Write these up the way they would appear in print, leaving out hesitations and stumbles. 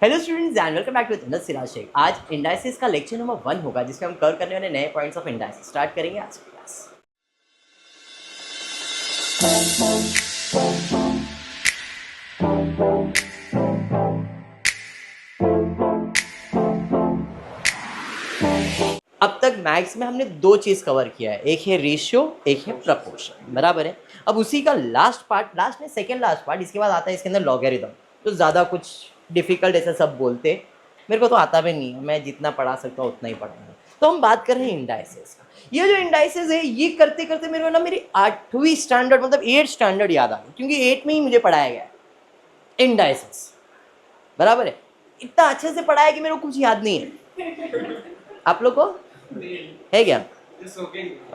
Hello students and welcome back to Jannat Siraj Sheikh. आज indices का lecture number 1 होगा जिसमें हम कवर करने वाले नए पॉइंट्स ऑफ इंडाइसिस। स्टार्ट करेंगे आज की क्लास। अब तक मैथ्स में हमने दो चीज कवर किया है, एक है रेशियो, एक है प्रपोर्शन, बराबर है। अब उसी का लास्ट पार्ट, लास्ट में सेकंड लास्ट पार्ट, इसके बाद आता है इसके अंदर लॉगरिथम। तो ज़्यादा कुछ डिफिकल्ट ऐसा सब बोलते, मेरे को तो आता भी नहीं है, मैं जितना पढ़ा सकता हूँ उतना ही पढ़ाऊंगा। तो हम बात कर रहे हैं इंडाइसिस का। ये जो इंडाइसिस है ये करते करते मेरे को ना मेरी 8वीं स्टैंडर्ड मतलब 8th स्टैंडर्ड याद आ गई, क्योंकि 8 में ही मुझे पढ़ाया गया है इंडाइसिस, बराबर है। इतना अच्छे से पढ़ाया कि मेरे को कुछ याद नहीं है। आप लोग को है क्या?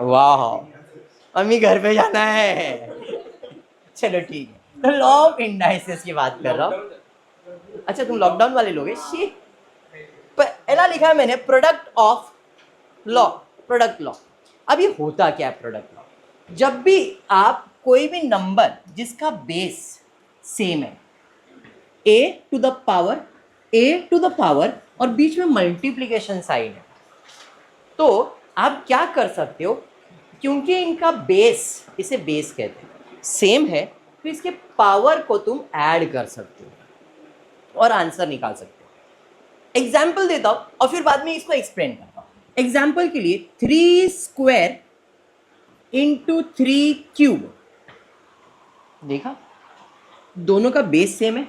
वाह, अम्मी घर पे जाना है। चलो ठीक है, तो लॉ ऑफ इंडाइसिस की बात कर रहा हूँ। अच्छा तुम लॉकडाउन वाले लोग हैं। पहला लिखा है मैंने product of law, product law. अब ये होता क्या है प्रोडक्ट लॉ? जब भी आप कोई भी नंबर जिसका बेस सेम है, ए टू द पावर और बीच में मल्टीप्लिकेशन साइन है, तो आप क्या कर सकते हो, क्योंकि इनका बेस, इसे बेस कहते हैं, सेम है, तो इसके पावर को तुम ऐड कर सकते हो और आंसर निकाल सकते हो। एग्जाम्पल देता हूं और फिर बाद में इसको एक्सप्लेन करता हूं। एग्जाम्पल के लिए 3 स्क्वायर इंटू 3 क्यूब, देखा दोनों का बेस सेम है।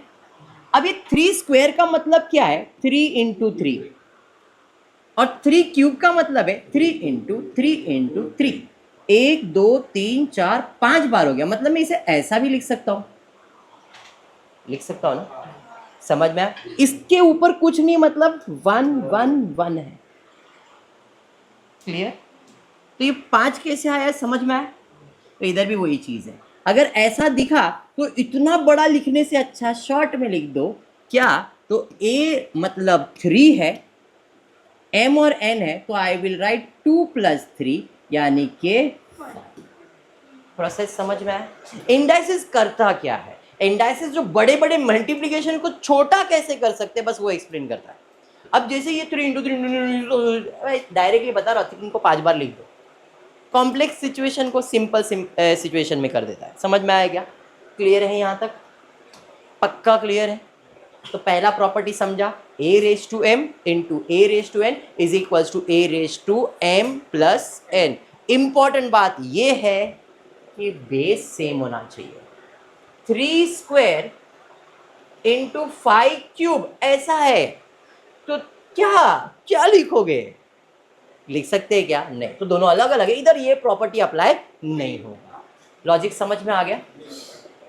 अब ये 3 स्क्वायर का मतलब क्या है? 3 इंटू 3, और 3 क्यूब का मतलब है 3 इंटू 3 इंटू 3। 1 2 3 4 5 बार हो गया, मतलब मैं इसे ऐसा भी लिख सकता हूं, ना? समझ में आया? इसके ऊपर कुछ नहीं, मतलब 1 1 1 है। क्लियर? तो ये 5 कैसे आया, समझ में आया? तो इधर भी वही चीज है। अगर ऐसा दिखा तो इतना बड़ा लिखने से अच्छा शॉर्ट में लिख दो क्या, तो a मतलब 3 है, m और n है, तो आई विल राइट 2 + 3 यानी कि प्रोसेस समझ में आया? इंडाइसिस करता क्या है? इंडाइसिस जो बड़े बड़े मल्टीप्लिकेशन को छोटा कैसे कर सकते हैं, बस वो एक्सप्लेन करता है। अब जैसे ये 3 इंटू 3 डायरेक्टली बता रहा हूँ, 3 को 5 बार लिख दो, कॉम्प्लेक्स सिचुएशन को सिंपल सिचुएशन में कर देता है। समझ में आया क्या? क्लियर है यहाँ तक? पक्का क्लियर है? तो पहला प्रॉपर्टी समझा, a raise to m into a raise to n is equals to a raise to m plus n। Important बात ये है कि बेस सेम होना चाहिए। 3 स्क्वायर इंटू 5 क्यूब ऐसा है, तो क्या क्या लिखोगे? लिख सकते हैं क्या? नहीं, तो दोनों अलग अलग है, इधर ये प्रॉपर्टी अप्लाई नहीं होगा। लॉजिक समझ में आ गया?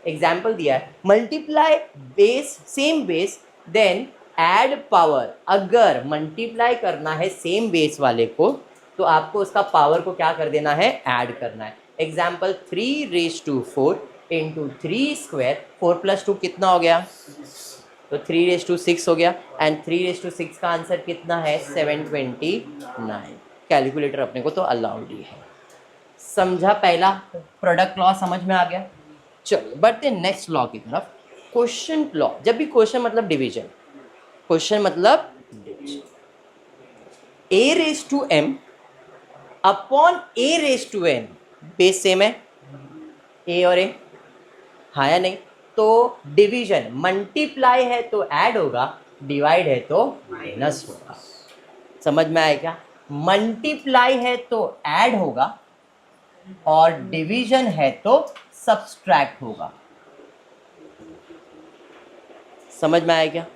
एग्जाम्पल दिया है, multiply base, same base, then add power. अगर मल्टीप्लाई करना है सेम बेस वाले को, तो आपको उसका पावर को क्या कर देना है? ऐड करना है। Example 3 raise to 4 into 3 square, 4 + 2 कितना हो गया? तो 3 रेज टू 6 हो गया, एंड 3 रेज टू 6 का आंसर कितना है? 729। कैलकुलेटर अपने को तो अलाउड ही है। समझा? पहला प्रोडक्ट लॉ समझ में आ गया। चलो बढ़ते नेक्स्ट लॉ की तरफ, क्वेश्चन लॉ। जब भी क्वेश्चन मतलब डिवीजन, क्वेश्चन मतलब division. a raise to m upon a raise to n, base same है, a और a, हाँ या नहीं? तो डिवीजन, मल्टीप्लाई है तो ऐड होगा, डिवाइड है तो माइनस होगा। समझ में आया क्या? मल्टीप्लाई है तो ऐड होगा और डिवीजन है तो सब्सट्रैक्ट होगा। समझ में आया क्या?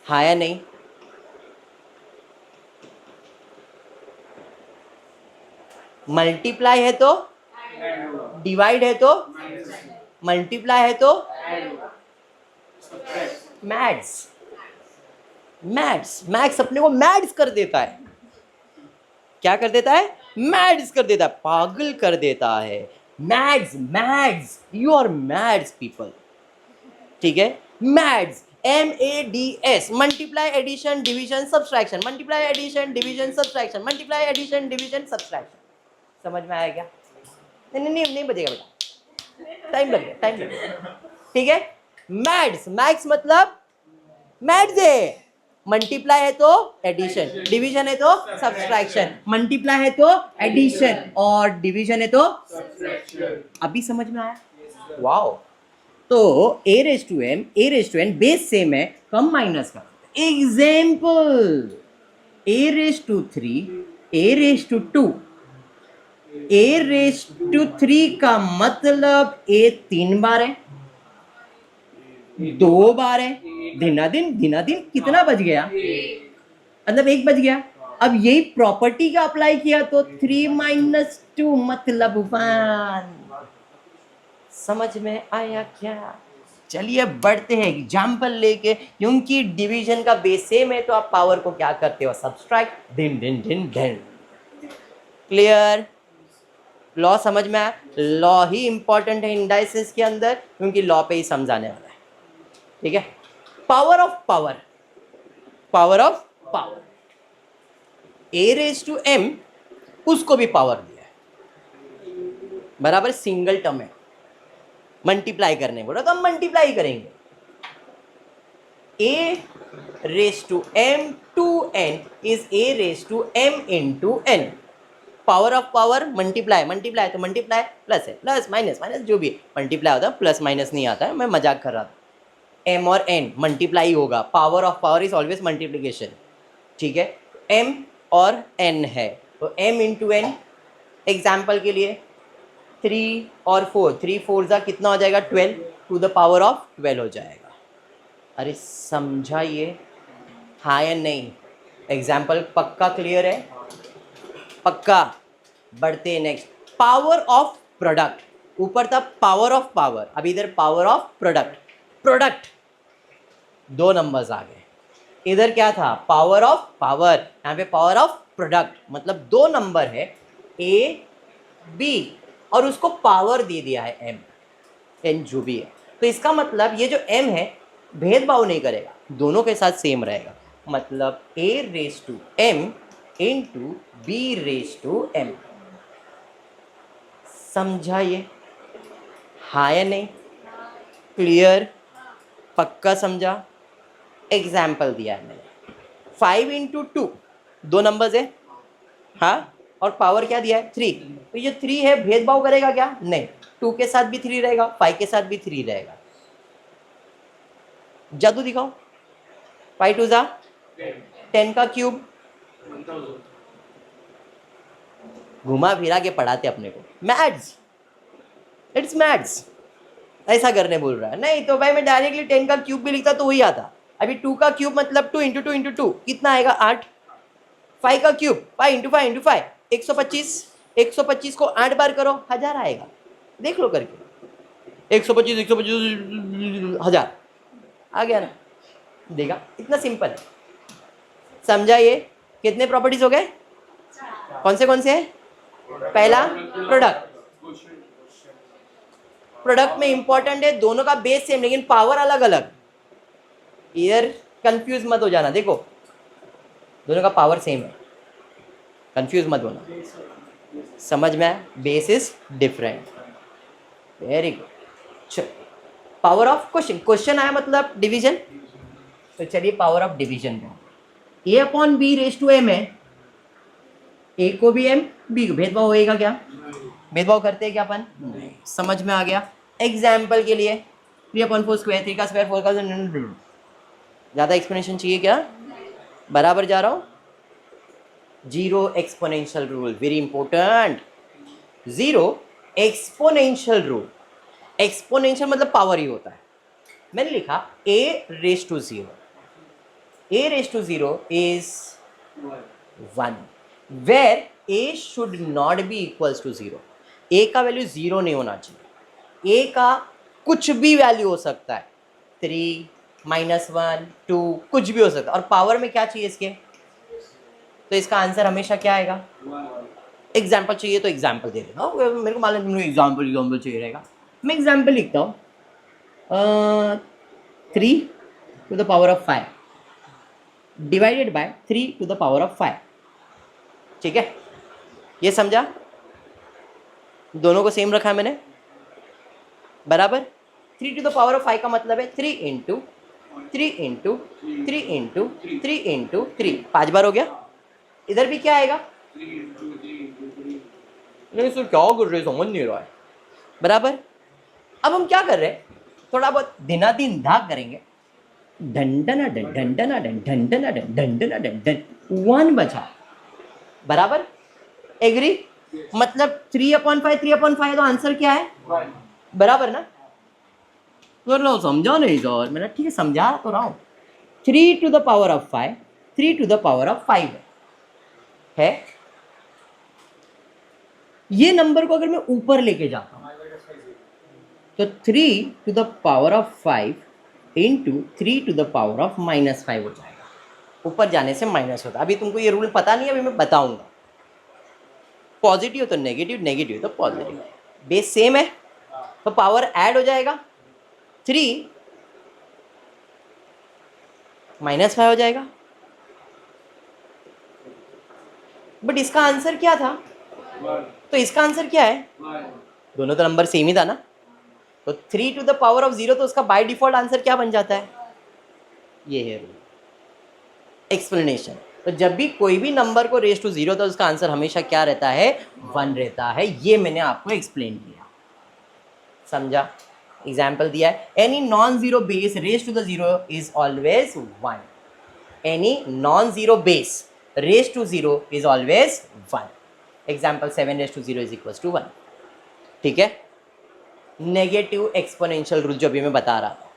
हाँ या नहीं? मल्टीप्लाई है तो डिवाइड है तो मल्टीप्लाई है तो मैथ्स, मैथ्स अपने को मैथ्स कर देता है। क्या कर देता है? मैथ्स कर देता है, पागल कर देता है। Maths you are maths people, ठीक है? Maths MADS, multiply addition division subtraction, multiply addition division subtraction, multiply addition division subtraction. समझ में आया क्या? नहीं बजेगा बेटा, टाइम लगेगा। ठीक है? मैथ्स मतलब मैथ्स है। मल्टीप्लाई है तो एडिशन, डिवीजन है तो सब्सट्रैक्शन, मल्टीप्लाई है तो एडिशन और डिवीजन है तो अभी समझ में आया? वाओ। तो a raise to n base same है, कम माइनस का। Example a raise to 3, a raise to 2, a raise to 3 का मतलब a 3 बार है, 2 बार है, दिन कितना बच गया? मतलब 1 बच गया। अब यही प्रॉपर्टी का अप्लाई किया तो 3 माइनस 2 मतलब 1। समझ में आया क्या? चलिए बढ़ते हैं एग्जाम्पल लेके, क्योंकि डिवीजन का बेस सेम है तो आप पावर को क्या करते हो? सब्सट्रैक्ट। दिन दिन दिन दिन। क्लियर? लॉ समझ में आया? लॉ ही इंपॉर्टेंट है इंडाइसिस के अंदर, क्योंकि लॉ पे ही समझाने वाला है। ठीक है। Power of power, power of power, a raise to m, उसको भी पावर दिया है, बराबर सिंगल टर्म है। मल्टीप्लाई करने बोला तो हम मल्टीप्लाई करेंगे। a raise to m to n is a raise to m into n। Power of power multiply, multiply तो मल्टीप्लाई प्लस है, प्लस माइनस माइनस जो भी मल्टीप्लाई होता है, प्लस माइनस नहीं आता है, मैं मजाक कर रहा था। m और n मल्टीप्लाई होगा, power of power is always multiplication. ठीक है। m और n है तो m इंटू n। एग्जाम्पल के लिए 3 और 4, 3 4 जा कितना हो जाएगा? 12 टू द पावर ऑफ 12 हो जाएगा। अरे समझा ये? हाँ या नहीं? एग्जाम्पल पक्का क्लियर है? पक्का। बढ़ते हैं नेक्स्ट। Power of product. ऊपर था पावर ऑफ पावर, अब इधर power of product. Product 2 numbers आ गए। इधर क्या था? पावर ऑफ पावर, यहाँ पे पावर ऑफ प्रोडक्ट, मतलब 2 नंबर है ए बी और उसको पावर दे दिया है एम, एन जो भी है। तो इसका मतलब ये जो एम है भेदभाव नहीं करेगा, दोनों के साथ सेम रहेगा। मतलब a raise to m into b raise to m। समझा ये? हाँ या नहीं? क्लियर? पक्का समझा? एग्जाम्पल दिया है मैंने। 5 इंटू 2, 2 नंबर्स है, हाँ, और पावर क्या दिया है? 3। तो ये 3 है, भेदभाव करेगा क्या? नहीं। 2 के साथ भी 3 रहेगा, 5 के साथ भी 3 रहेगा। जादू दिखाओ। 5 2 जा 10 का क्यूब। घुमा फिरा के पढ़ाते अपने को, मैथ्स, इट्स मैथ्स। ऐसा करने बोल रहा है? नहीं तो भाई मैं डायरेक्टली 10 का क्यूब भी लिखता तो वही आता। अभी 2 का क्यूब मतलब 2 इंटू 2 इंटू 2 कितना आएगा? 8। 5 का क्यूब 5 इंटू 5 इंटू 5 125। 125 को 8 बार करो, 1000 आएगा। देख लो करके। 125 125 1000 आ गया ना? देखा? इतना सिंपल है। समझा ये? कितने प्रॉपर्टीज हो गए? कौन से? पहला प्रोडक्ट। प्रोडक्ट में इंपॉर्टेंट है दोनों का बेस सेम लेकिन पावर अलग अलग। इधर कंफ्यूज मत हो जाना, देखो दोनों का पावर सेम है, कंफ्यूज मत होना। समझ में आया? Base is different. Very good. चलो पावर ऑफ क्वेश्चन, क्वेश्चन आया मतलब डिवीजन। तो चलिए पावर ऑफ डिवीजन में a upon b raise to m है, ए को भी एम बी को, भेदभाव होएगा क्या? भेदभाव करते हैं क्या अपन? नहीं। समझ में आ गया? एग्जाम्पल के लिए 3/4 स्क्वायर, 3 का स्क्वायर 4 का, ज़्यादा एक्सप्लेनेशन चाहिए क्या? बराबर जा रहा हूँ। Zero exponential rule, very important. Zero exponential rule. Exponential मतलब पावर ही होता है। मैंने लिखा a raise to 0, a raise to 0 is 1 where a should not be equals to 0। a का वैल्यू 0 नहीं होना चाहिए। a का कुछ भी वैल्यू हो सकता है, 3 -1 2 कुछ भी हो सकता है। और पावर में क्या चाहिए इसके? तो इसका आंसर हमेशा क्या आएगा? एग्जाम्पल चाहिए तो एग्जाम्पल दे देना, मेरे को मालूम है एग्जाम्पल चाहिए रहेगा। मैं एग्जाम्पल लिखता हूँ 3 to the power of 5 divided by 3 to the power of 5। ठीक है, ये समझा? दोनों को सेम रखा है मैंने, बराबर। 3 टू द पावर ऑफ 5 का मतलब है 3 इंटू 3 इंटू 3 इंटू 3 इंटू 3, 5 बार हो गया। इधर भी क्या आएगा? नहीं सर क्या कर रहे समझ नहीं रहा है, बराबर। अब हम क्या कर रहे हैं, थोड़ा बहुत दिनादिन धा करेंगे, ढंडना डन ढंडना डन ढंडना डन ढंडना डन डन, 1 बचा, बराबर। एग्री? मतलब 3/5 3/5 तो आंसर क्या है? बराबर ना? सर लो समझा नहीं सर, मैंने ठीक है समझा तो रहा हूँ। 3 to the power of 5, 3 to the power of 5 है। ये नंबर को अगर मैं ऊपर लेके जाता हूँ तो 3 to the power of 5 into 3 to the power of -5 हो जाएगा। ऊपर जाने से माइनस होता है। अभी तुमको ये रूल पता नहीं है, अभी मैं बताऊंगा। पॉजिटिव तो नेगेटिव, नेगेटिव तो पॉजिटिव, बेस सेम है तो पावर ऐड हो जाएगा, 3 -5 हो जाएगा। बट इसका आंसर क्या था? तो इसका आंसर क्या है? दोनों तो नंबर सेम ही था ना, तो 3 to the power of 0 तो उसका बाय डिफॉल्ट आंसर क्या बन जाता है? ये है रूल। एक्सप्लेनेशन, तो जब भी कोई भी नंबर को रेज टू 0 तो उसका आंसर हमेशा क्या रहता है? 1 रहता है। ये मैंने आपको एक्सप्लेन किया, समझा? एग्जाम्पल दिया है, any non zero base raise to the 0 is always 1। Any non zero base raise to 0 is always 1। Example 7 raise to 0 is equal to 1। ठीक है? नेगेटिव एक्सपोनेंशियल रूल जो अभी मैं बता रहा था,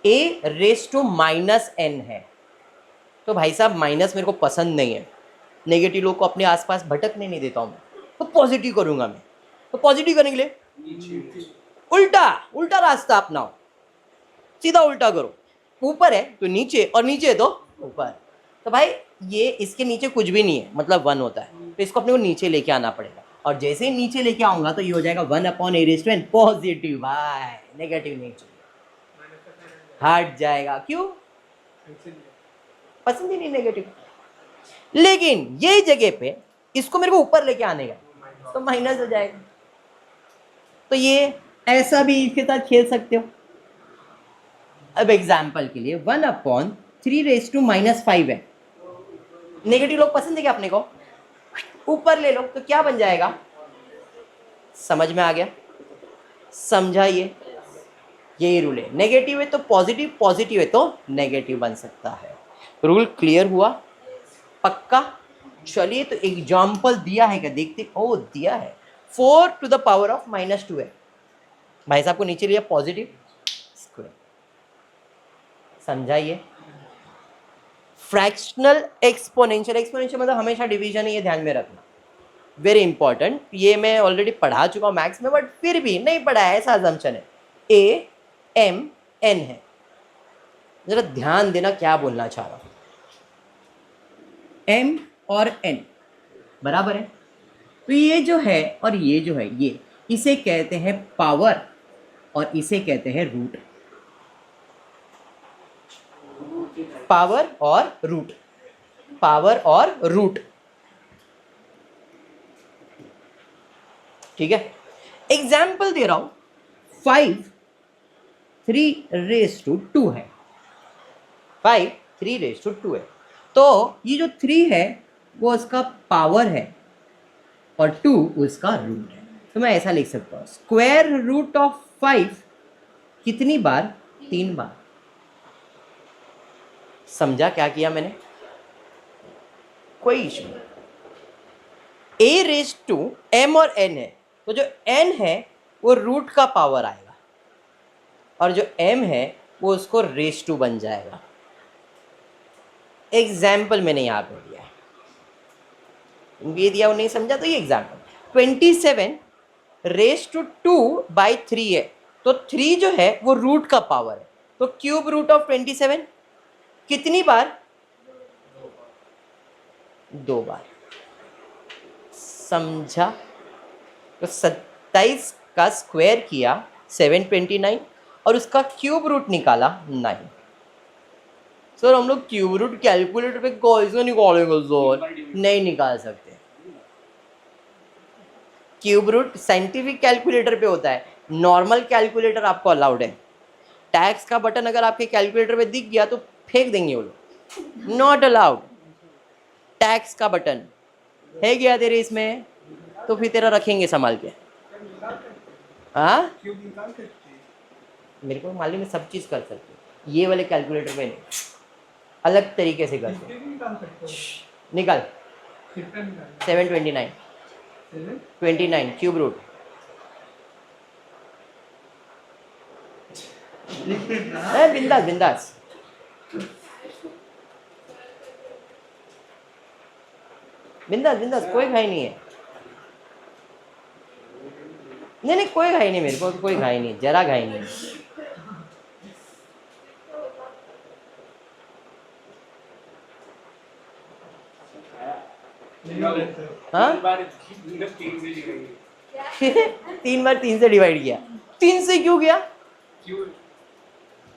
a रेज टू -n है, तो भाई साहब माइनस मेरे को पसंद नहीं है, नेगेटिव लोग को अपने आसपास भटकने नहीं देता हूँ मैं, तो पॉजिटिव करूंगा मैं। तो पॉजिटिव करने के लिए उल्टा उल्टा रास्ता अपनाओ, सीधा उल्टा करो। ऊपर है तो नीचे और नीचे है तो ऊपर। तो भाई ये इसके नीचे कुछ भी नहीं है, मतलब 1 होता है, तो इसको अपने को नीचे लेके आना पड़ेगा। और जैसे ही नीचे लेके आऊंगा तो ये हो जाएगा 1/a⁻n पॉजिटिव। भाई नेगेटिव नहीं चाहिए, हट जाएगा। क्यों? पसंद ही नहीं नेगेटिव। लेकिन ये जगह पे इसको मेरे को ऊपर लेके आने का, तो माइनस हो जाएगा। तो ये ऐसा भी इसके साथ खेल सकते हो। अब एग्जाम्पल के लिए 1/3⁻5 है, नेगेटिव लोग पसंद है क्या अपने को? ऊपर ले लो तो क्या बन जाएगा? समझ में आ गया? समझाइए। यही रूल है, नेगेटिव है तो पॉजिटिव, पॉजिटिव है तो नेगेटिव बन सकता है। रूल क्लियर हुआ? पक्का? चलिए तो एग्जाम्पल दिया है क्या, देखते। ओ दिया है, 4 to the power of -2 है। भाई साहब को नीचे लिया पॉजिटिव स्क्वायर। समझाइए। फ्रैक्शनल एक्सपोनेंशियल, एक्सपोनेंशियल मतलब हमेशा डिवीजन है, ये ध्यान में रखना, वेरी इंपॉर्टेंट। ये मैं ऑलरेडी पढ़ा चुका हूँ मैथ्स में, बट फिर भी नहीं पढ़ा है ऐसा अजम्पशन है। A-M-N है, जरा ध्यान देना क्या बोलना चाह रहा हूँ। M और N बराबर है, तो ये जो है और ये जो है, ये इसे कहते हैं पावर और इसे कहते हैं रूट। पावर और रूट, पावर और रूट। ठीक है? एग्जाम्पल दे रहा हूं, 5 3⁻² है, 5 3⁻² है, तो ये जो 3 है वो उसका पावर है और 2 उसका रूट है। तो मैं ऐसा लिख सकता हूँ, स्क्वायर रूट ऑफ 5 कितनी बार? 3 बार। समझा क्या किया मैंने? कोई इशू नहीं। A⁻m और n है, तो जो n है वो रूट का पावर आएगा और जो m है वो उसको रेज टू बन जाएगा। एग्जाम्पल मैंने यहाँ पे दिया है, ये दिया वो नहीं समझा तो ये एग्जाम्पल। 27⁻²/3 है, तो 3 जो है वो रूट का पावर है, तो क्यूब रूट ऑफ 27 कितनी बार? 2 बार। समझा? तो 27 का स्क्वायर किया 729 और उसका क्यूब रूट निकाला 9। सर हम लोग क्यूब रूट कैलकुलेटर पे कैसे निकालेंगे सर? नहीं निकाल सकते। क्यूब रूट साइंटिफिक कैलकुलेटर पे होता है, नॉर्मल कैलकुलेटर आपको अलाउड है। टैक्स का बटन अगर आपके कैलकुलेटर पे दिख गया तो फेंक देंगे वो लोग, नॉट अलाउड। टैक्स का बटन है गया तेरे इसमें तो फिर तेरा रखेंगे संभाल के। हाँ मेरे को मालूम है सब चीज़ कर सकते हो, ये वाले कैलकुलेटर पे नहीं, अलग तरीके से कर सकते। निकाल 729 29 क्यूब रूट। बिंदास बिंदास। बिंदास बिंदास, कोई घाई नहीं है। नहीं नहीं कोई घाई नहीं, मेरे को कोई घाई नहीं, जरा घाई नहीं। हाँ 3 बार 3 से डिवाइड किया, 3 से क्यों किया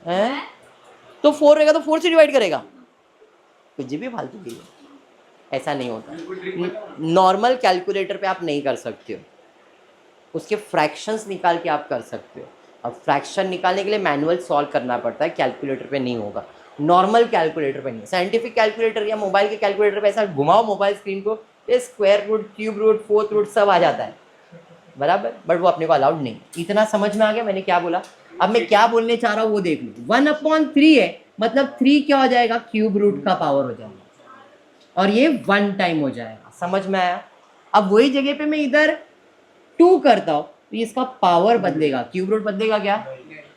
है? तो 4 रहेगा तो 4 से डिवाइड करेगा, कुछ भी फालतू की है। ऐसा नहीं होता, नॉर्मल कैलकुलेटर पे आप नहीं कर सकते हो, उसके फ्रैक्शंस निकाल के आप कर सकते हो। अब फ्रैक्शन निकालने के लिए मैनुअल सॉल्व करना पड़ता है, कैलकुलेटर पे नहीं होगा, नॉर्मल कैलकुलेटर पे नहीं। साइंटिफिक कैलकुलेटर या मोबाइल के कैलकुलेटर पे ऐसा घुमाओ मोबाइल स्क्रीन को, ये square root, cube root, fourth root सब आ जाता है बराबर, बट वो अपने को अलाउड नहीं। इतना समझ में आ गया मैंने क्या बोला? अब मैं क्या बोलने चाह रहा हूँ वो देख लो। 1/3 है मतलब 3 क्या हो जाएगा, क्यूब रूट का पावर हो जाएगा, और ये 1 टाइम हो जाएगा। समझ में आया? अब वही जगह पे मैं इधर 2 करता हूँ तो इसका पावर बदलेगा, क्यूब रूट बदलेगा क्या?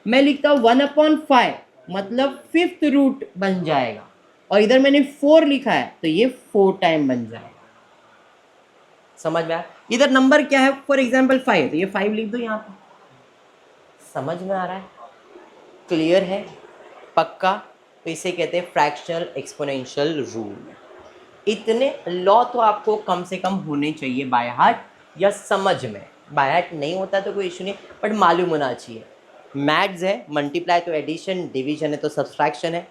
मैं लिखता हूँ 1/5 मतलब 5th रूट बन जाएगा, और इधर मैंने 4 लिखा है तो ये 4 टाइम बन जाएगा। समझ में आया? इधर नंबर क्या है, फॉर एग्जाम्पल 5, तो ये 5 लिख दो यहाँ पर। समझ में आ रहा है? क्लियर है? पक्का? तो इसे कहते हैं फ्रैक्शनल एक्सपोनेंशियल रूल। इतने लॉ तो आपको कम से कम होने चाहिए बाय हार्ट या समझ में। बाय हार्ट नहीं होता तो कोई इशू नहीं, बट मालूम होना चाहिए। मैथ्स है, मल्टीप्लाई तो एडिशन, डिवीजन है तो सब्सट्रैक्शन है।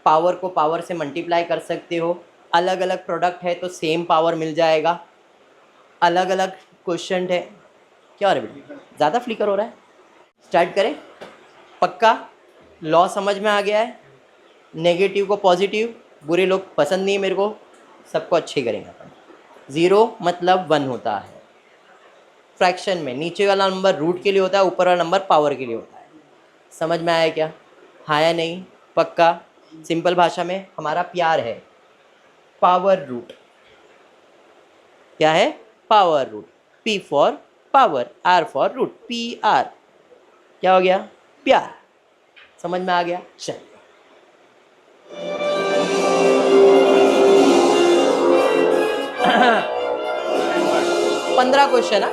पावर को पावर से मल्टीप्लाई कर सकते हो, अलग अलग प्रोडक्ट है तो सेम पावर मिल जाएगा, अलग अलग क्वेश्चन है। क्या हो रहा है बेटा, ज़्यादा फ्लिकर हो रहा है? स्टार्ट करें? पक्का? लॉ समझ में आ गया है? नेगेटिव को पॉजिटिव, बुरे लोग पसंद नहीं है मेरे को, सबको अच्छे करेंगे अपन। 0 मतलब 1 होता है फ्रैक्शन में, नीचे वाला नंबर रूट के लिए होता है, ऊपर वाला नंबर पावर के लिए होता है। समझ में आया क्या? हाँ या नहीं? पक्का? सिंपल भाषा में हमारा प्यार है पावर रूट। क्या है? Power root. P for power, R for root, PR। क्या हो गया? प्यार। समझ में आ गया? चल 15 क्वेश्चन है,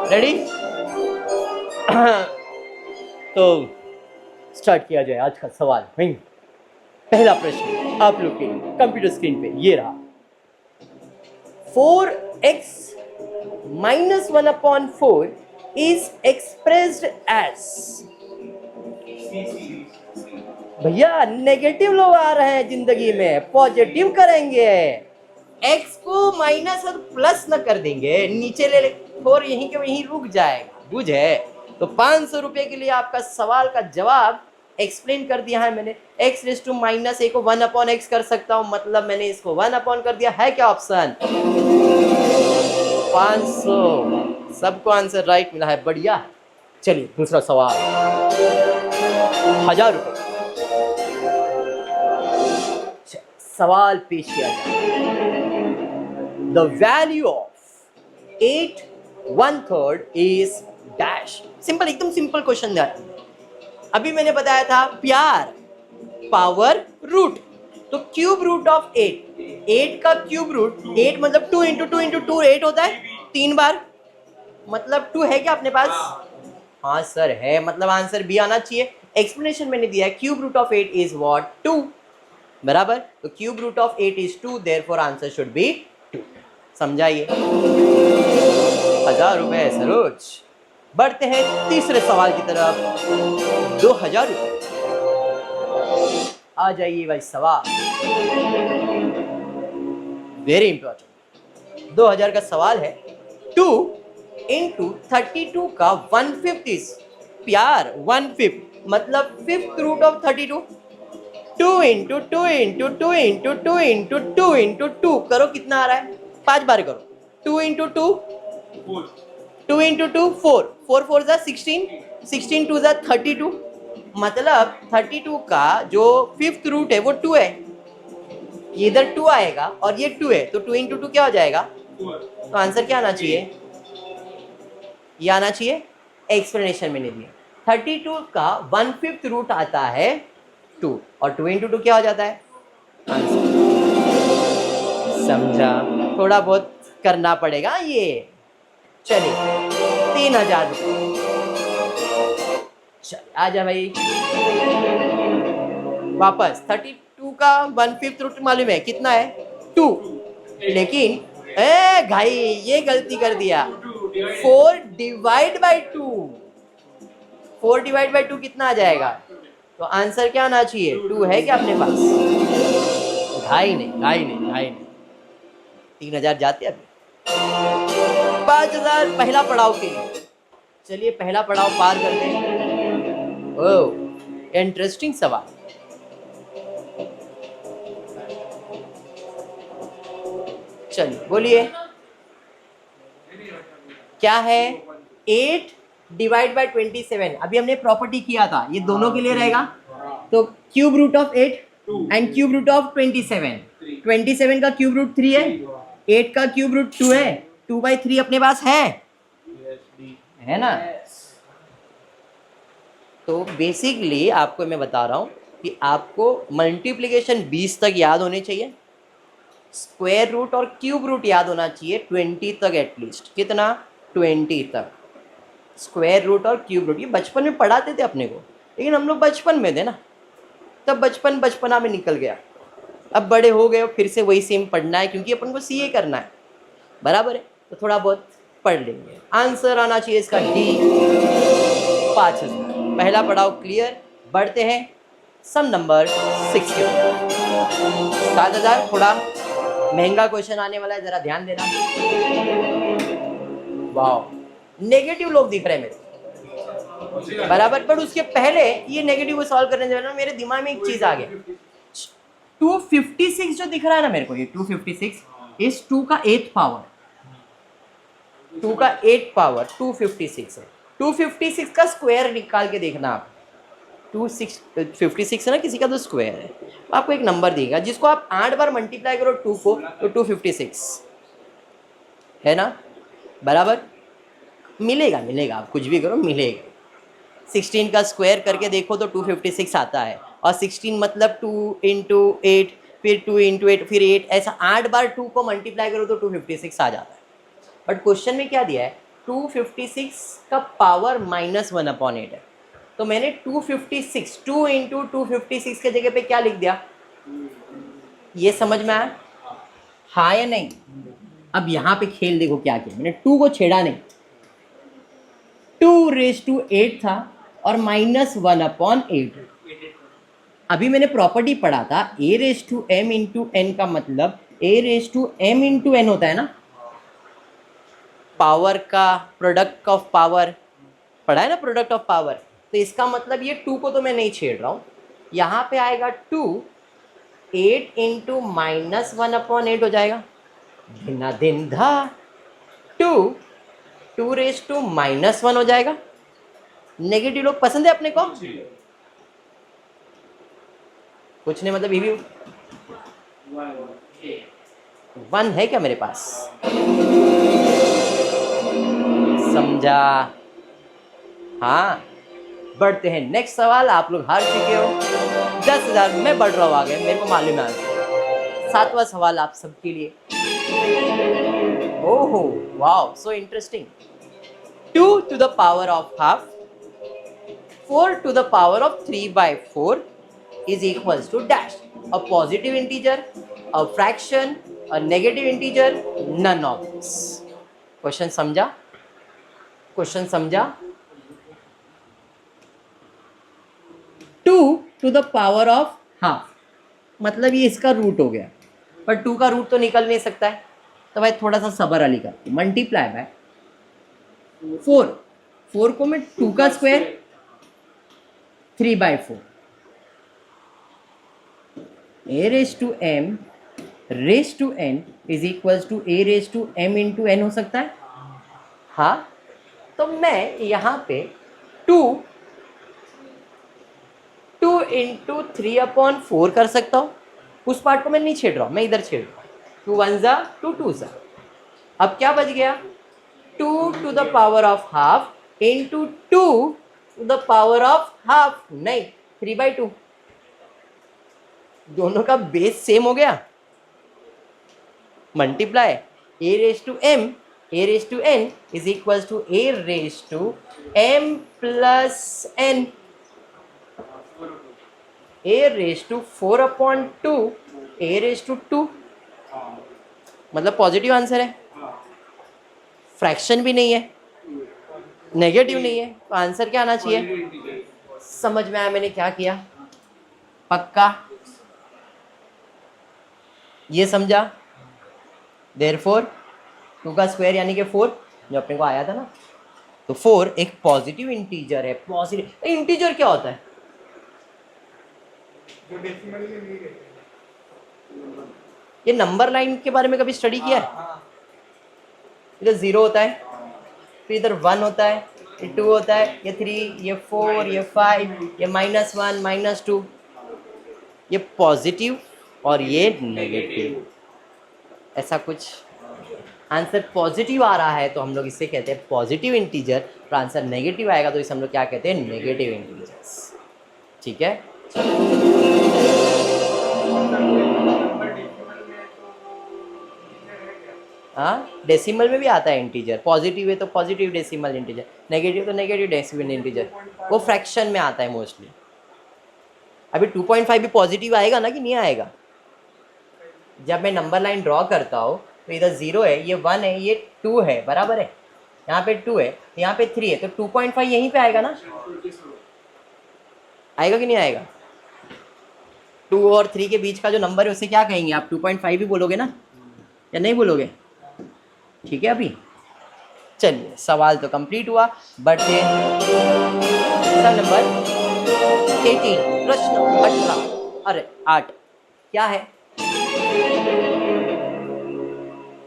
रेडी? तो स्टार्ट किया जाए आज का सवाल। पहला प्रश्न आप लोग के कंप्यूटर स्क्रीन पे ये रहा। 4x minus 1/4 is expressed as। भैया नेगेटिव लोग आ रहे हैं जिंदगी में, पॉजिटिव करेंगे। x को माइनस और प्लस न कर देंगे, नीचे ले 4 यहीं के वहीं रुक जाएगा, बुझे? तो 500 रुपए के लिए आपका सवाल का जवाब एक्सप्लेन कर दिया है मैंने। x⁻a को 1/x कर सकता हूं, मतलब मैंने इसको 1 कर दिया है। क्या ऑप्शन? 500। सबको आंसर राइट मिला है, बढ़िया। चलिए दूसरा सवाल, 1000 रुपए। सवाल पेश किया जाए। The value of 8/3 is dash. Simple, एकदम सिंपल क्वेश्चन है। अभी मैंने बताया था प्यार पावर रूट, तो क्यूब रूट ऑफ 8 का क्यूब रूट 8 मतलब 2 × 2 × 2 8 होता है 3 बार, मतलब 2 है क्या अपने पास? हाँ सर है, मतलब आंसर बी आना चाहिए। एक्सप्लेनेशन मैंने दिया है, cube root of 8 is what? 2 बराबर। तो cube root of 8 is 2, therefore answer should be 2। समझाइए? 1000 रुपए सरोज। बढ़ते हैं तीसरे सवाल की तरफ। 2000 रुपए। आ जाइए भाई सवाल, वेरी इंपॉर्टेंट। 2000 का सवाल है। 2 × 32 का 1/5 इज प्यार 1/5 मतलब fifth root of 32। 2 into 2 into 2 into 2 into 2 into 2 करो, कितना आ रहा है? 5 बार करो। 2 इंटू 2 2 इंटू 2 4 4 4 जा 16 16 2 जा 32। मतलब 32 का जो फिफ्थ रूट है वो 2 है। इधर 2 आएगा और ये 2 है, तो 2 इंटू 2 क्या हो जाएगा? तो आंसर क्या आना चाहिए? ये आना चाहिए। एक्सप्लेनेशन मैंने दिया। 32 का 1/5 रूट आता है 2 और 2 इंटू 2 क्या हो जाता है? आंसर। समझा? थोड़ा बहुत करना पड़ेगा ये। चलिए 3000 रुपये। चल आजा भाई वापस। 32 का 1/5 रूट मालूम है कितना है? 2। लेकिन भाई ये गलती कर दिया। 4 डिवाइड बाई 2। 4 डिवाइड बाई 2 कितना आ जाएगा? तो आंसर क्या आना चाहिए? 2 है क्या अपने पास? ढाई नहीं। 3000 जाते अभी। 5000 पहला पड़ाव के लिए। चलिए पहला पड़ाव पार करते हैं। ओह इंटरेस्टिंग सवाल। चलिए बोलिए क्या है? 8 डिवाइड बाई 27। अभी हमने प्रॉपर्टी किया था, ये दोनों के लिए रहेगा। तो cube root of 8 and cube root of 27। 27 का क्यूब रूट 3 है, 8 का क्यूब रूट 2 है। 2/3 अपने पास है ना? तो बेसिकली आपको मैं बता रहा हूँ कि आपको मल्टीप्लिकेशन 20 तक याद होने चाहिए, स्क्वायर रूट और क्यूब रूट याद होना चाहिए 20 तक एटलीस्ट। कितना? 20 तक। स्क्वायर रूट और क्यूब रूट ये बचपन में पढ़ाते थे अपने को, लेकिन हम लोग बचपन में थे ना, तब बचपना में निकल गया। अब बड़े हो गए फिर से वही सेम पढ़ना है, क्योंकि अपन को सीए करना है, बराबर है। तो थोड़ा बहुत पढ़ लेंगे। आंसर आना चाहिए इसका डी 5000। पहला पड़ाव क्लियर। बढ़ते हैं सम नंबर 6 के ऊपर। 7000 थोड़ा महंगा क्वेश्चन आने वाला है, जरा ध्यान देना। वाह नेगेटिव लोग दिख रहे हैं मेरे, बराबर। पर उसके पहले ये नेगेटिव को सॉल्व करने से मेरे दिमाग में एक चीज आ गया। 256 जो दिख रहा है ना मेरे को, ये 256 इस 2 का 8th पावर, 2 का 8th पावर 256 है। 256 का स्क्वायर निकाल के देखना आप। 256 है ना, किसी का तो स्क्वायर है। आपको एक नंबर देगा जिसको आप 8 बार मल्टीप्लाई करो 2 को, तो 256 है ना, बराबर। मिलेगा आप कुछ भी करो मिलेगा। 16 का स्क्वायर करके देखो तो 256 आता है। और 16 मतलब 2 इंटू 8, फिर 2 इंटू 8, फिर 8, ऐसा 8 बार 2 को मल्टीप्लाई करो तो 256 आ जाता है। बट क्वेश्चन में क्या दिया है? 256 का पावर -1/8 है। तो मैंने 256 2 इंटू 256 के जगह पे क्या लिख दिया? ये समझ में आया? हाँ या नहीं? अब यहाँ पे खेल देखो क्या किया मैंने। 2 को छेड़ा नहीं, 2⁸ था और -1/8। अभी मैंने प्रॉपर्टी पढ़ा था a⁻m इंटू n का मतलब a⁻m इंटू n होता है ना, पावर का प्रोडक्ट ऑफ पावर पढ़ा है ना, प्रोडक्ट ऑफ पावर। तो इसका मतलब ये 2 को तो मैं नहीं छेड़ रहा हूँ, यहाँ पे आएगा 2 8 इंटू -1/8 हो जाएगा। धिना दिन धा 2 हो जाएगा। नेगेटिव लोग पसंद है अपने को? कुछ नहीं मतलब ये भी 1 है क्या मेरे पास? समझा? हाँ बढ़ते हैं नेक्स्ट सवाल। आप लोग हार चुके हो 10,000, मैं बढ़ रहा हूँ आगे, मेरे को मालूम है। 7वां सवाल आप सबके लिए। ओहो wow so interesting. 2 to the power of half, 4 to the power of 3/4 is equals to dash, a positive integer, a fraction, a negative integer, none of this. Question समझा? क्वेश्चन समझा? 2 to the power of half मतलब ये इसका root हो गया, पर 2 का root तो निकल नहीं सकता है, तो भाई थोड़ा सा सबर अली कर, मल्टीप्लाई बाय 4 को मैं 2 का square 3/4 a raise to m raise to n is equals to a raise to m into n हो सकता है। हाँ, तो मैं यहाँ पे 2 इंटू 3/4 कर सकता हूँ। उस पार्ट को मैं नहीं छेड़ रहा हूँ, मैं इधर छेड़ रहा हूँ। 2 1 ज़ा 2 2 ज़ा। अब क्या बच गया? 2 to the power of half into 2 to the power of half, नहीं 3/2। दोनों का बेस सेम हो गया, multiply a raise to m a raise to n is equal to a raise to m plus n, a raise to 4/2 a raise to 2, मतलब positive answer है, fraction भी नहीं है, नेगेटिव नहीं है, तो आंसर क्या आना चाहिए? समझ में आया मैंने क्या किया? पक्का ये समझा? देयरफॉर 2 का स्क्वायर यानी कि 4 जो अपने को आया था ना, तो 4 एक पॉजिटिव इंटीजर है। पॉजिटिव इंटीजर क्या होता है? जो डेसिमल में नहीं रहते। ये नंबर लाइन के बारे में कभी स्टडी किया है? इधर 0 होता है, फिर इधर 1 होता है, ये 2 होता है, ये 3, ये 4, ये 5, ये -1 -2, ये पॉजिटिव और ये नेगेटिव, ऐसा कुछ। आंसर पॉजिटिव आ रहा है तो हम लोग इससे कहते हैं पॉजिटिव इंटीजर, और आंसर नेगेटिव आएगा तो इसे हम लोग क्या कहते हैं? Negative integers. ठीक है, हाँ डेसिमल में भी आता है इंटीजर। पॉजिटिव है तो पॉजिटिव डेसिमल इंटीजर, नेगेटिव तो नेगेटिव डेसिमल इंटीजर, वो फ्रैक्शन में आता है मोस्टली। अभी 2.5 भी पॉजिटिव आएगा ना कि नहीं आएगा? जब मैं नंबर लाइन ड्रॉ करता हूँ तो इधर 0 है, ये 1 है, ये 2 है, बराबर है, यहाँ पे 2 है, यहाँ पे 3 है, तो 2.5 यहीं पे आएगा ना? आएगा कि नहीं आएगा? 2 और 3 के बीच का जो नंबर है उसे क्या कहेंगे आप? 2.5 भी बोलोगे ना, या नहीं बोलोगे? ठीक है, अभी चलिए सवाल तो कंप्लीट हुआ, बट नंबर 18 प्रश्न 18 अरे 8 क्या है?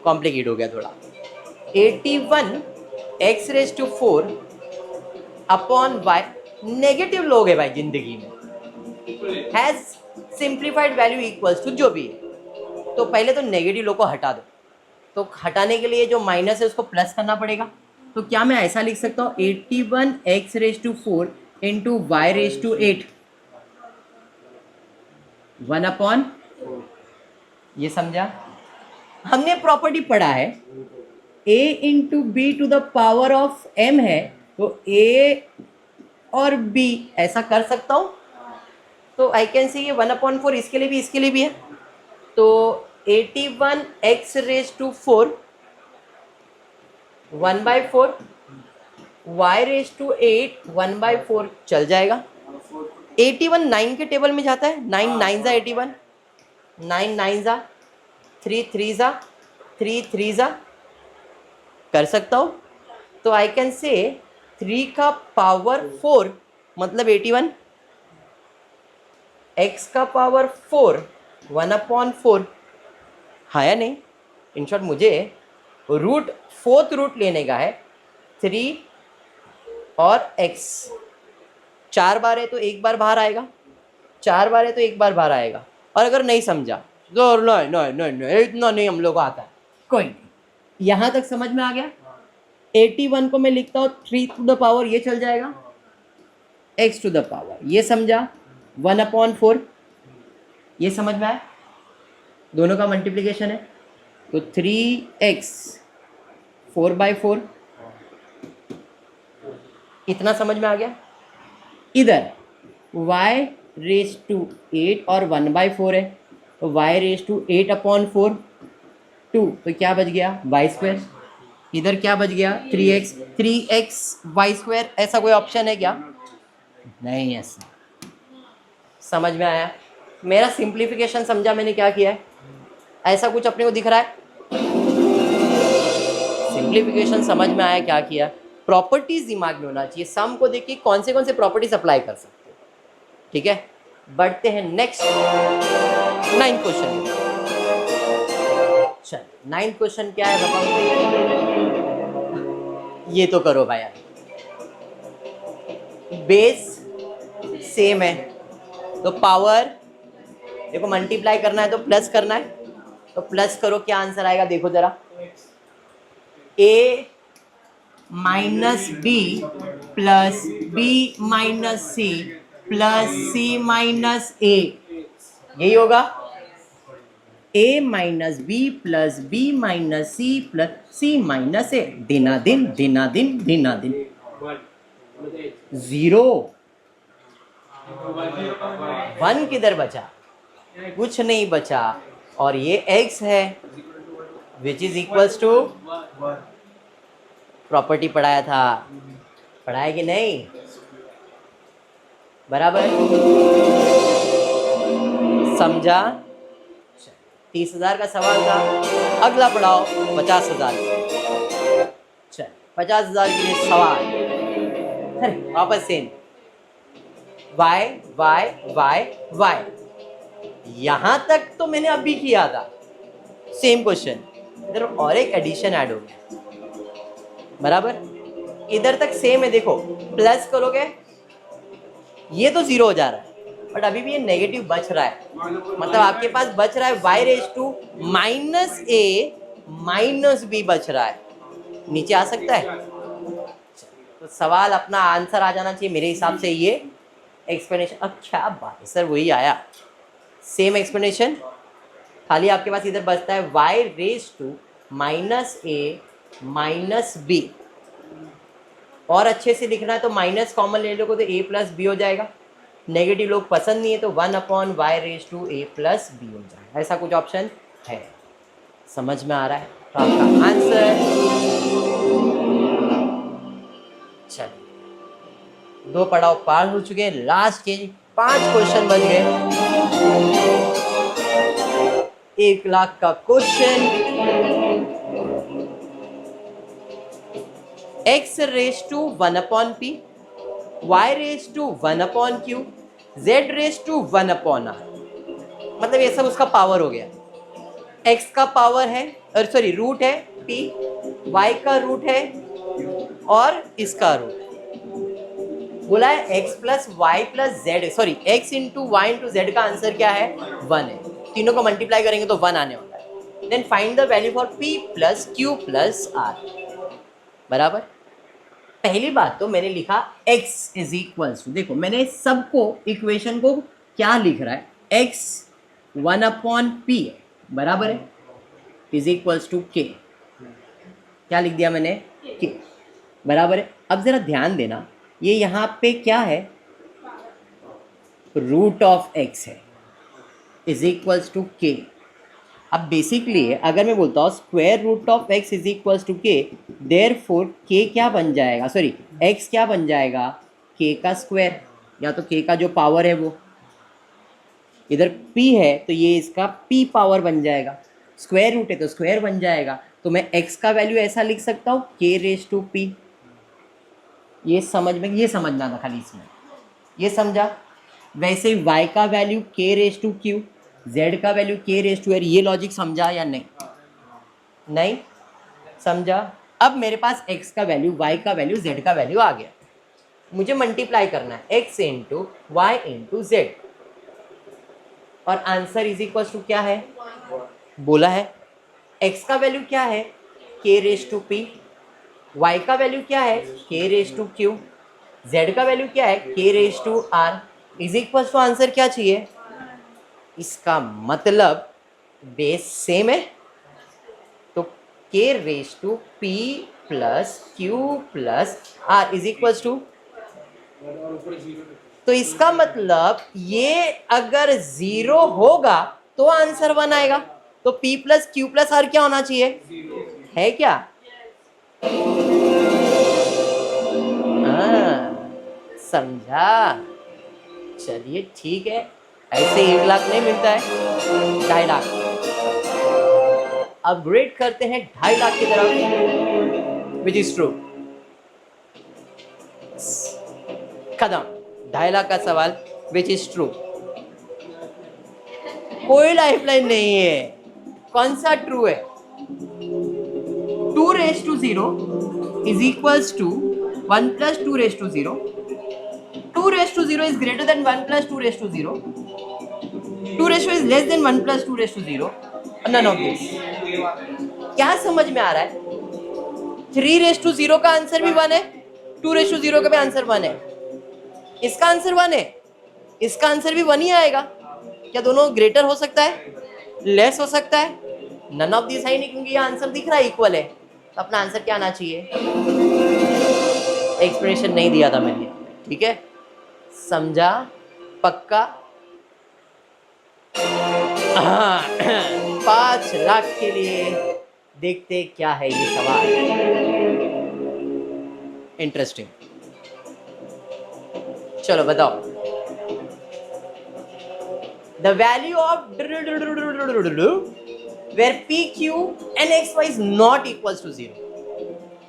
कॉम्प्लिकेट हो गया थोड़ा। 81 x raise to 4 upon y, negative लोग है भाई जिंदगी में, has simplified value equals to जो भी है, तो पहले तो नेगेटिव लोग को हटा दो। तो हटाने के लिए जो माइनस है उसको प्लस करना पड़ेगा। तो क्या मैं ऐसा लिख सकता हूँ 81 x raise to 4 into y raise to 8 1/, ये समझा? हमने प्रॉपर्टी पढ़ा है a into b to the power of m है, तो a और b ऐसा कर सकता हूँ। तो आई कैन सी ये 1/4 इसके लिए भी है, तो 81 x raise to 4 1/4 y raise to 8 1/4 चल जाएगा। 81 9 के टेबल में जाता है, 9 9 ज़ा 81, 9 9 ज़ा 3 3 ज़ा 3 3 ज़ा कर सकता हूँ। तो आई कैन से 3 का पावर 4 मतलब 81, x का पावर 4 1/4, हाँ या नहीं? इन शॉर्ट मुझे फोर्थ रूट लेने का है, 3 और x 4 बार है तो एक बार बाहर आएगा, 4 बार है तो एक बार बाहर आएगा। और अगर नहीं समझा तो नहीं इतना नहीं हम लोग को आता है, कोई नहीं। यहाँ तक समझ में आ गया? 81 को मैं लिखता हूँ 3 टू द पावर, ये चल जाएगा, x टू द पावर, ये समझा, 1/4, ये समझ में आया? दोनों का मल्टीप्लिकेशन है, तो 3x 4/4, इतना समझ में आ गया? इधर y रेज टू 8 और 1/4 है, तो y रेज टू 8/4 2, तो क्या बच गया? y²। इधर क्या बच गया? 3x y²। ऐसा कोई ऑप्शन है क्या? नहीं, ऐसा। समझ में आया? मेरा सिंप्लीफिकेशन समझा मैंने क्या किया है? ऐसा कुछ अपने को दिख रहा है? सिंप्लीफिकेशन समझ में आया क्या किया? प्रॉपर्टीज दिमाग में होना चाहिए। सम को देखिए कौन से प्रॉपर्टीज अप्लाई कर सकते हो। ठीक है, बढ़ते हैं नेक्स्ट 9th क्वेश्चन। चल 9th क्वेश्चन क्या है बताओ। ये तो करो भाई, बेस सेम है तो पावर देखो मल्टीप्लाई करना है तो प्लस करना है, तो प्लस करो, क्या आंसर आएगा देखो जरा। a minus b plus b minus c plus c minus a, यही होगा। a minus b plus b minus c plus c minus a, दिनादिन दिनादिन दिनादिन। 0 1 किधर बचा, कुछ नहीं बचा, और ये x है which is equals to, property पढ़ाया था, पढ़ाया कि नहीं, बराबर समझा। 30,000 का सवाल था, अगला पढ़ाओ 50,000। चल 50,000 के लिए सवाल, अरे वापस same, y y y y, यहां तक तो मैंने अभी किया था सेम क्वेश्चन, इधर और एक एडिशन ऐड हो गया, बराबर इधर तक सेम है। देखो प्लस करोगे ये तो 0 हो जा रहा है, बट अभी भी ये नेगेटिव बच रहा है, मतलब आपके पास बच रहा है y raise to minus a minus b बच रहा है, नीचे आ सकता है। तो सवाल अपना आंसर आ जाना चाहिए मेरे हिसाब से, ये एक्सप्लेनेशन। अब क्या बात है सर, वही आया सेम एक्सप्लेनेशन, खाली आपके पास इधर बचता है y raise to minus a minus b, और अच्छे से लिखना है तो माइनस कॉमन ले लोगे तो a प्लस बी हो जाएगा, नेगेटिव लोग पसंद नहीं है तो 1/y raise to a plus b हो जाएगा, ऐसा कुछ ऑप्शन है। समझ में आ रहा है तो आपका आंसर। चलिए 2 पड़ाव पार हो चुके हैं, लास्ट के 5 क्वेश्चन बन गए। 1 लाख का question, x raise to 1/p, y raise to 1/q, z raise to 1/r, मतलब ये सब उसका पावर हो गया। x का पावर है, और सॉरी रूट है p, y का रूट है और इसका रूट है। बोला है x plus y plus z, sorry x into y into z का आंसर क्या है 1 है, तीनों को मल्टीप्लाई करेंगे तो 1 आने वाला है। Then find the value for p plus q plus r, बराबर। पहली बात तो मैंने लिखा x इज इक्वल्स टू, देखो मैंने सबको इक्वेशन को क्या लिख रहा है, x 1/p बराबर है इज इक्वल्स टू k, क्या लिख दिया मैंने k, बराबर है। अब जरा ध्यान देना, ये यहाँ पे क्या है, रूट ऑफ x है इज इक्वल्स टू k। अब बेसिकली अगर मैं बोलता हूँ square root of x is equals to k, therefore k क्या बन जाएगा, सॉरी x क्या बन जाएगा, k का स्क्वायर, या तो k का जो पावर है वो, इधर p है तो ये इसका p पावर बन जाएगा, स्क्वायर रूट है तो स्क्वायर बन जाएगा, तो मैं x का वैल्यू ऐसा लिख सकता हूँ k रेज टू p। ये समझ में, ये समझना था खाली इसमें, ये समझा। वैसे y का value k raise to q, z का value k raise to r, ये लॉजिक समझा या नहीं, नहीं समझा। अब मेरे पास x का वैल्यू, y का वैल्यू, z का वैल्यू आ गया, मुझे मल्टीप्लाई करना है x into y into z, और आंसर इज इक्वल टू क्या है, बोला है x का वैल्यू क्या है k raise to p, y का वैल्यू क्या है k raise to q, z का वैल्यू क्या है k raise to r, is equal to answer क्या चाहिए। इसका मतलब बेस सेम है तो k raise to p plus q plus r is equal to, तो इसका मतलब ये अगर 0 होगा तो आंसर 1 आएगा, तो p plus q plus r क्या होना चाहिए, है क्या, समझा। चलिए ठीक है, ऐसे 1 लाख नहीं मिलता है, 2.5 लाख, अपग्रेड करते हैं 2.5 लाख की तरफ, विच इज ट्रू। खत्म 2.5 लाख का सवाल विच इज ट्रू। कोई लाइफलाइन नहीं है। कौन सा ट्रू है? 2 raised to 0 is equals to 1 plus 2 raised to 0. 2 raised to 0 is greater than 1 plus 2 raised to 0. 2 raised to is less than 1 plus 2 raised to 0. None of this. क्या समझ में आ रहा है? 3 raised to 0 का आंसर भी 1 है, 2 raised to 0 का भी आंसर 1 है। इसका आंसर 1 है, इसका आंसर भी 1 ही आएगा। क्या दोनों ग्रेटर हो सकता है, लेस हो सकता है? नन ऑफ दिस है नहीं, क्योंकि ये आंसर दिख रहा है इक्वल है। तो अपना आंसर क्या आना चाहिए? एक्सप्लेनेशन नहीं दिया था मैंने, ठीक है? समझा? पक्का? हाँ। 5 लाख के लिए देखते क्या है ये सवाल। इंटरेस्टिंग। चलो बताओ। The value of where p, q and x, y is not equals to 0,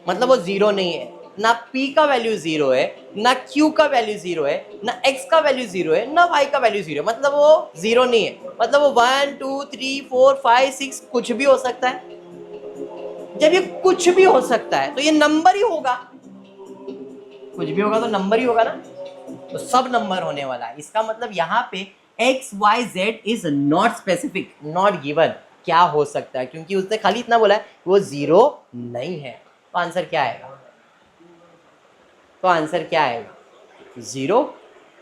मतलब वो 0 नहीं है। ना p का वैल्यू 0 है, ना q का वैल्यू 0 है, ना x का वैल्यू 0 है, ना y का वैल्यू 0 है, मतलब वो 0 नहीं है। मतलब वो 1 2 3 4 5 6 कुछ भी हो सकता है। जब ये कुछ भी हो सकता है तो ये नंबर ही होगा। कुछ भी होगा तो नंबर ही होगा ना, तो सब नंबर होने वाला है। इसका मतलब यहाँ पे x y z is not specific, not given. क्या हो सकता है? क्योंकि उसने खाली इतना बोला है वो 0 नहीं है। तो आंसर क्या आएगा? तो आंसर क्या आएगा? 0,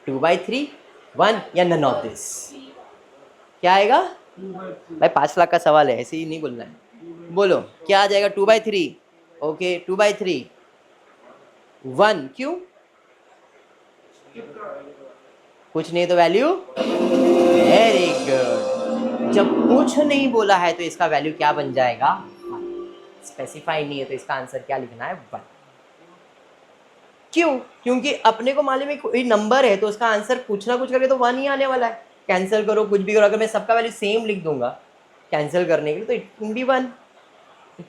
2/3, 1 या नन ऑफ दिस? क्या आएगा भाई? 5 लाख का सवाल है, ऐसे ही नहीं बोलना है। बोलो क्या आ जाएगा? 2/3। ओके 2/3, 1 क्यों? कुछ नहीं तो वैल्यू। Very good. जब कुछ नहीं बोला है तो इसका वैल्यू क्या बन जाएगा? स्पेसिफाई नहीं है तो इसका आंसर क्या लिखना है? 1। क्यों? क्योंकि अपने को मालूम है कोई नंबर है तो उसका आंसर कुछ ना कुछ करके तो 1 ही आने वाला है। कैंसिल करो कुछ भी करो, अगर मैं सबका वैल्यू सेम लिख दूंगा कैंसिल करने के लिए तो इट विल बी 1।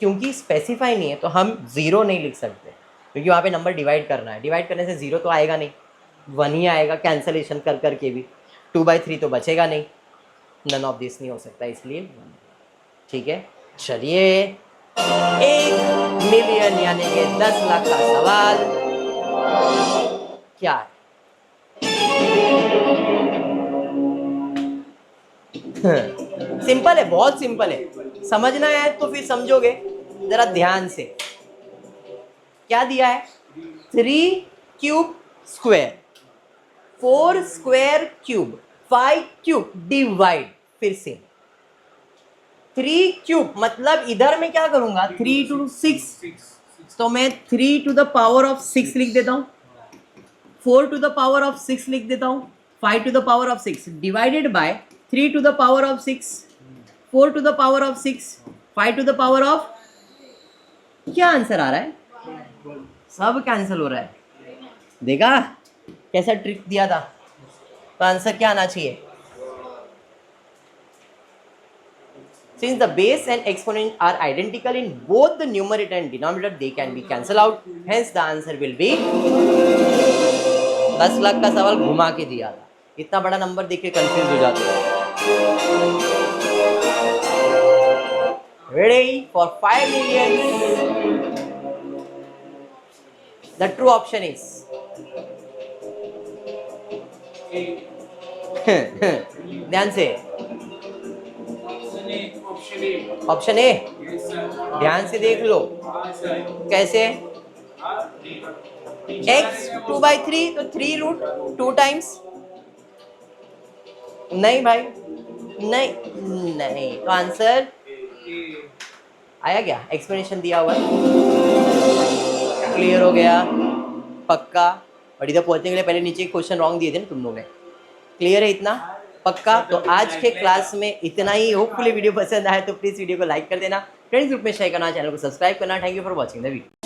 क्योंकि स्पेसिफाई नहीं है तो हम 0 नहीं लिख सकते, क्योंकि वहाँ पे नंबर डिवाइड करना है। डिवाइड करने से 0 तो आएगा नहीं, 1 ही आएगा कैंसलेशन कर करके भी। 2/3 तो बचेगा नहीं, नन ऑफ दिस नहीं हो सकता, इसलिए 1। ठीक है, चलिए 1 मिलियन यानी कि 10 लाख का सवाल क्या है? सिंपल है, बहुत सिंपल है। समझना है तो फिर समझोगे जरा ध्यान से। क्या दिया है? 3 cube square, 4 square cube, 5 cube divide. फिर से 3 क्यूब मतलब इधर मैं क्या करूंगा? 3 to 6, तो मैं 3 to the power of 6 लिख देता हूं, 4 to the power of 6 लिख देता हूं, 5 to the power of 6 divided by 3 to the power of 6, 4 to the power of 6, 5 to the power of। क्या आंसर आ रहा है? सब कैंसिल हो रहा है। देखा कैसा ट्रिक दिया था? तो आंसर क्या आना चाहिए? Since the base and exponent are identical in both the numerator and denominator, they can be cancelled out. Hence, the answer will be 10 lakh का सवाल घुमा के दिया था। इतना बड़ा नंबर देख के कंफ्यूज हो जाते हैं। Ready for 5 million? The true option is ध्यान से। ऑप्शन ए, ध्यान से देख लो। कैसे? x 2/3 तो 3 रूट 2 टाइम्स। नहीं भाई, नहीं नहीं, तो आंसर आया क्या? एक्सप्लेनेशन दिया हुआ, क्लियर हो गया? पक्का? और इधर पहुंचने के लिए पहले नीचे क्वेश्चन रॉन्ग दिए थे ना तुम लोगों ने। क्लियर है इतना? पक्का? तो आज के क्लास में इतना ही। होपफुली वीडियो पसंद आए तो प्लीज़ वीडियो को लाइक कर देना, फ्रेंड्स ग्रुप में शेयर करना, चैनल को सब्सक्राइब करना। Thank you for watching the video.